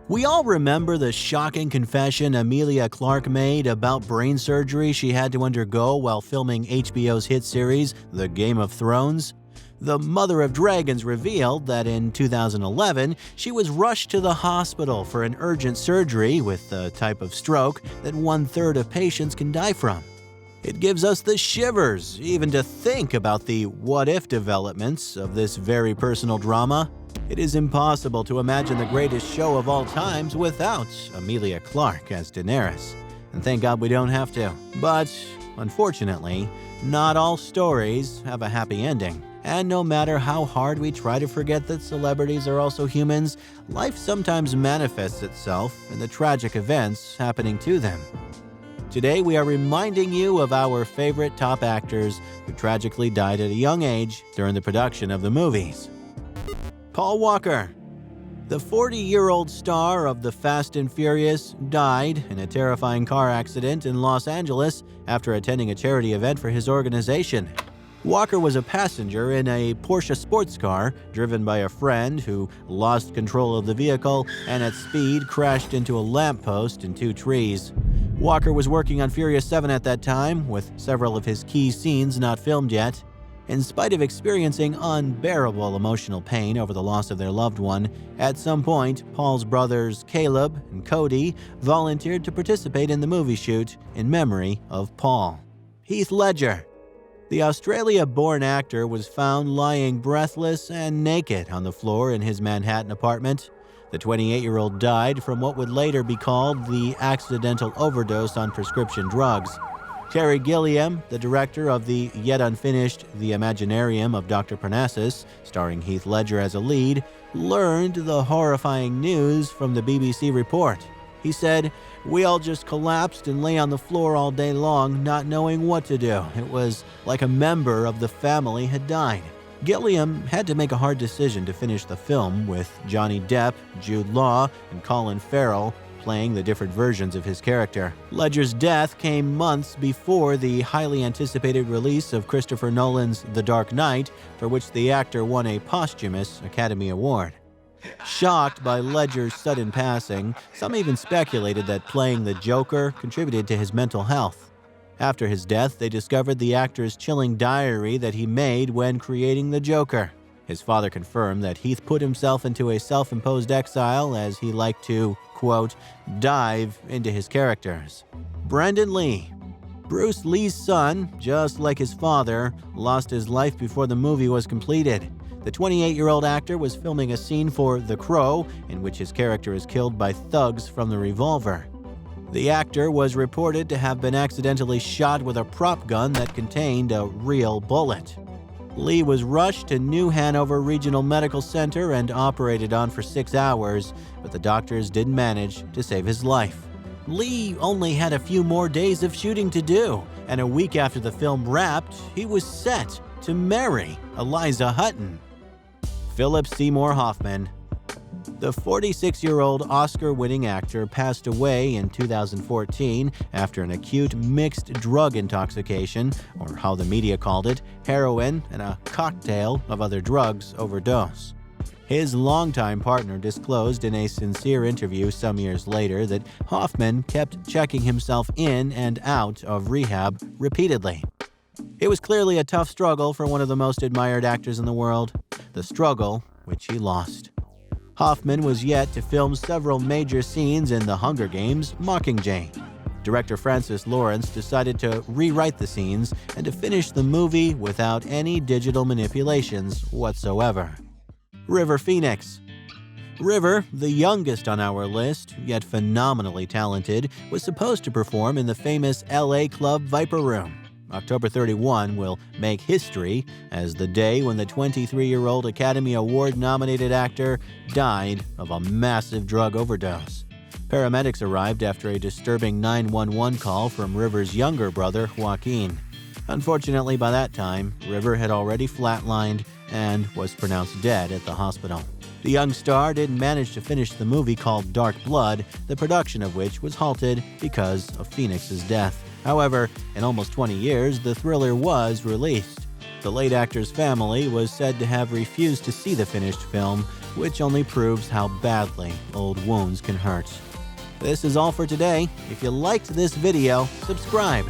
We all remember the shocking confession Emilia Clarke made about brain surgery she had to undergo while filming HBO's hit series, The Game of Thrones. The Mother of Dragons revealed that in 2011, she was rushed to the hospital for an urgent surgery with the type of stroke that 1/3 of patients can die from. It gives us the shivers even to think about the what-if developments of this very personal drama. It is impossible to imagine the greatest show of all times without Emilia Clarke as Daenerys. And thank God we don't have to. But, unfortunately, not all stories have a happy ending. And no matter how hard we try to forget that celebrities are also humans, life sometimes manifests itself in the tragic events happening to them. Today we are reminding you of our favorite top actors who tragically died at a young age during the production of the movies. Paul Walker. The 40-year-old star of the Fast and Furious died in a terrifying car accident in Los Angeles after attending a charity event for his organization. Walker was a passenger in a Porsche sports car driven by a friend who lost control of the vehicle and at speed crashed into a lamppost and 2 trees. Walker was working on Furious 7 at that time, with several of his key scenes not filmed yet. In spite of experiencing unbearable emotional pain over the loss of their loved one, at some point, Paul's brothers Caleb and Cody volunteered to participate in the movie shoot in memory of Paul. Heath Ledger. The Australia-born actor was found lying breathless and naked on the floor in his Manhattan apartment. The 28-year-old died from what would later be called the accidental overdose on prescription drugs. Terry Gilliam, the director of the yet unfinished The Imaginarium of Dr. Parnassus, starring Heath Ledger as a lead, learned the horrifying news from the BBC report. He said, "We all just collapsed and lay on the floor all day long, not knowing what to do. It was like a member of the family had died." Gilliam had to make a hard decision to finish the film, with Johnny Depp, Jude Law, and Colin Farrell playing the different versions of his character. Ledger's death came months before the highly anticipated release of Christopher Nolan's The Dark Knight, for which the actor won a posthumous Academy Award. Shocked by Ledger's sudden passing, some even speculated that playing the Joker contributed to his mental health. After his death, they discovered the actor's chilling diary that he made when creating the Joker. His father confirmed that Heath put himself into a self-imposed exile as he liked to, quote, dive into his characters. Brendan Lee. Bruce Lee's son, just like his father, lost his life before the movie was completed. The 28-year-old actor was filming a scene for The Crow, in which his character is killed by thugs from the revolver. The actor was reported to have been accidentally shot with a prop gun that contained a real bullet. Lee was rushed to New Hanover Regional Medical Center and operated on for 6 hours, but the doctors didn't manage to save his life. Lee only had a few more days of shooting to do, and a week after the film wrapped, he was set to marry Eliza Hutton. Philip Seymour Hoffman. The 46-year-old Oscar-winning actor passed away in 2014 after an acute mixed drug intoxication, or how the media called it, heroin and a cocktail of other drugs overdose. His longtime partner disclosed in a sincere interview some years later that Hoffman kept checking himself in and out of rehab repeatedly. It was clearly a tough struggle for one of the most admired actors in the world, the struggle which he lost. Hoffman was yet to film several major scenes in The Hunger Games: Mockingjay. Director Francis Lawrence decided to rewrite the scenes and to finish the movie without any digital manipulations whatsoever. River Phoenix. River, the youngest on our list, yet phenomenally talented, was supposed to perform in the famous LA club Viper Room. October 31 will make history as the day when the 23-year-old Academy Award-nominated actor died of a massive drug overdose. Paramedics arrived after a disturbing 911 call from River's younger brother, Joaquin. Unfortunately, by that time, River had already flatlined and was pronounced dead at the hospital. The young star didn't manage to finish the movie called Dark Blood, the production of which was halted because of Phoenix's death. However, in almost 20 years, the thriller was released. The late actor's family was said to have refused to see the finished film, which only proves how badly old wounds can hurt. This is all for today. If you liked this video, subscribe.